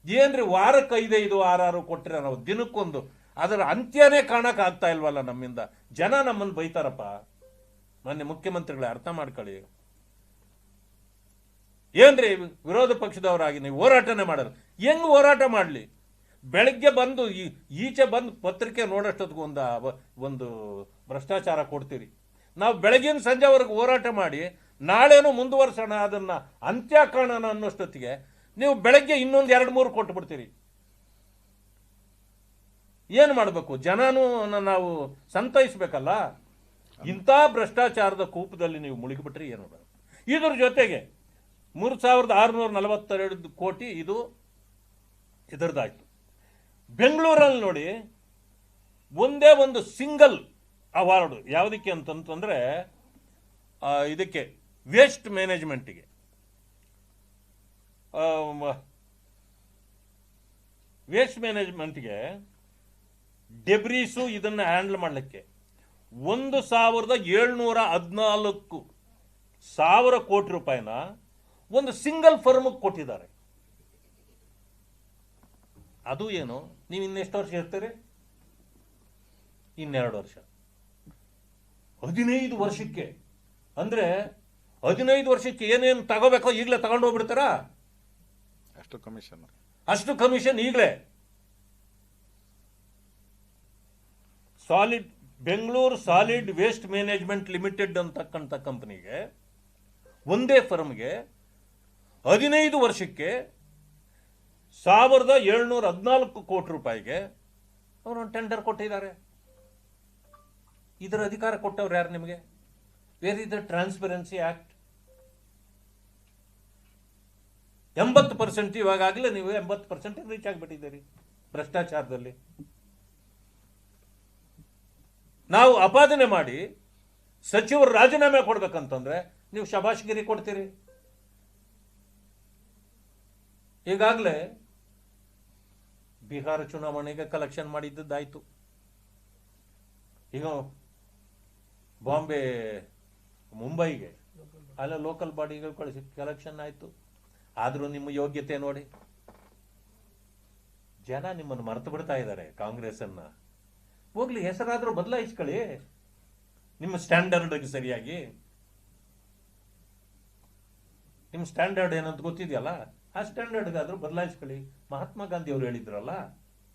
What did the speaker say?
ಏನ್ರಿ ವಾರಕ್ಕೆ 5 6 ಕೊಟ್ಟರೆ ನಾವು ದಿನಕ್ಕೊಂದು, ಅದರ ಅಂತ್ಯನೇ ಕಾಣಕ್ ಆಗ್ತಾ ಇಲ್ವಲ್ಲ ನಮ್ಮಿಂದ. ಜನ ನಮ್ಮನ್ನು ಬೈತಾರಪ್ಪ. ಮೊನ್ನೆ ಮುಖ್ಯಮಂತ್ರಿಗಳೇ ಅರ್ಥ ಮಾಡ್ಕೊಳ್ಳಿ. ಏನ್ರಿ ವಿರೋಧ ಪಕ್ಷದವರಾಗಿ ನೀವು ಹೋರಾಟನೇ ಮಾಡಲ್ಲ? ಹೆಂಗ್ ಹೋರಾಟ ಮಾಡಲಿ? ಬೆಳಗ್ಗೆ ಬಂದು ಈಚೆ ಬಂದು ಪತ್ರಿಕೆ ನೋಡೋಷ್ಟೊತ್ತಿಗೆ ಒಂದು ಭ್ರಷ್ಟಾಚಾರ ಕೊಡ್ತೀರಿ. ನಾವು ಬೆಳಗಿನ ಸಂಜೆವರೆಗೂ ಹೋರಾಟ ಮಾಡಿ ನಾಳೆನೂ ಮುಂದುವರ್ಸೋಣ, ಅದನ್ನ ಅಂತ್ಯ ಕಾಣೋಣ ಅನ್ನೋಷ್ಟೊತ್ತಿಗೆ ನೀವು ಬೆಳಗ್ಗೆ ಇನ್ನೊಂದು 2-3 ಕೊಟ್ಟು ಬಿಡ್ತೀರಿ. ಏನು ಮಾಡಬೇಕು? ಜನನೂ ನಾವು ಸಂತೈಸಬೇಕಲ್ಲ. ಇಂಥ ಭ್ರಷ್ಟಾಚಾರದ ಕೂಪದಲ್ಲಿ ನೀವು ಮುಳುಗಿಬಿಟ್ರಿ ಏನು? ಇದ್ರ ಜೊತೆಗೆ 3642 ಕೋಟಿ ಇದು ಇದರದಾಯ್ತು. ಬೆಂಗಳೂರಲ್ಲಿ ನೋಡಿ, ಒಂದೇ ಒಂದು ಸಿಂಗಲ್ ಅವಾರ್ಡು ಯಾವುದಕ್ಕೆ ಅಂತಂತಂದ್ರೆ ಇದಕ್ಕೆ ವೇಸ್ಟ್ ಮ್ಯಾನೇಜ್ಮೆಂಟ್ಗೆ. ವೇಸ್ಟ್ ಮ್ಯಾನೇಜ್ಮೆಂಟ್ಗೆ ಡೆಬ್ರೀಸು ಇದನ್ನು ಹ್ಯಾಂಡಲ್ ಮಾಡಲಿಕ್ಕೆ 1714,000 ಕೋಟಿ ರೂಪಾಯಿನ ಒಂದು ಸಿಂಗಲ್ ಫರ್ಮ್ಗೆ ಕೊಟ್ಟಿದ್ದಾರೆ. ಅದು ಏನು? ನೀವು ಇನ್ನೆಷ್ಟು ವರ್ಷ ಇರ್ತೀರಿ? 2 ವರ್ಷ. 15 ವರ್ಷಕ್ಕೆ ಅಂದ್ರೆ 15 ವರ್ಷಕ್ಕೆ ಏನೇನು ತಗೋಬೇಕೋ ಈಗಲೇ ತಗೊಂಡು ಹೋಗ್ಬಿಡ್ತಾರ. ಅಷ್ಟು ಕಮಿಷನ್ ಈಗಲೇ. Bengaluru solid waste management limited ಅಂತಕ್ಕಂಥ ಕಂಪನಿಗೆ, ಒಂದೇ ಫರ್ಮ್ಗೆ 15 ವರ್ಷಕ್ಕೆ 1714 ಕೋಟಿ ರೂಪಾಯಿಗೆ ಅವರು ಟೆಂಡರ್ ಕೊಟ್ಟಿದ್ದಾರೆ. ಇದರ ಅಧಿಕಾರ ಕೊಟ್ಟವ್ರು ಯಾರು ನಿಮಗೆ? Where is the transparency act? 80% ಇವಾಗಲೇ ನೀವು 80% ರೀಚ್ ಆಗಿಬಿಟ್ಟಿದ್ದೀರಿ ಭ್ರಷ್ಟಾಚಾರದಲ್ಲಿ. ನಾವು ಅಪಾದನೆ ಮಾಡಿ ಸಚಿವರು ರಾಜೀನಾಮೆ ಕೊಡ್ಬೇಕಂತಂದ್ರೆ ನೀವು ಶಬಾಷ್ಗಿರಿ ಕೊಡ್ತೀರಿ. ಈಗಾಗಲೇ ಬಿಹಾರ ಚುನಾವಣೆಗೆ ಕಲೆಕ್ಷನ್ ಮಾಡಿದ್ದಾಯ್ತು. ಈಗ ಬಾಂಬೆ, ಮುಂಬೈಗೆ ಅಲ್ಲ ಲೋಕಲ್ ಬಾಡಿಗಳು ಕಳಿಸಿ ಕಲೆಕ್ಷನ್ ಆಯ್ತು. ಆದ್ರೂ ನಿಮ್ಮ ಯೋಗ್ಯತೆ ನೋಡಿ, ಜನ ನಿಮ್ಮನ್ನು ಮರೆತು ಬಿಡ್ತಾ ಇದ್ದಾರೆ. ಕಾಂಗ್ರೆಸ್ ಅನ್ನ ಹೋಗ್ಲಿ, ಹೆಸರಾದ್ರೂ ಬದಲಾಯಿಸ್ಕೊಳ್ಳಿ ನಿಮ್ಮ ಸ್ಟ್ಯಾಂಡರ್ಡ್ ಸರಿಯಾಗಿ. ನಿಮ್ಮ ಸ್ಟ್ಯಾಂಡರ್ಡ್ ಏನಂತ ಗೊತ್ತಿದೆಯಲ್ಲ, ಆ ಸ್ಟ್ಯಾಂಡರ್ಡ್ಗಾದ್ರೂ ಬದಲಾಯಿಸ್ಕೊಳ್ಳಿ. ಮಹಾತ್ಮ ಗಾಂಧಿ ಅವರು ಹೇಳಿದ್ರಲ್ಲ,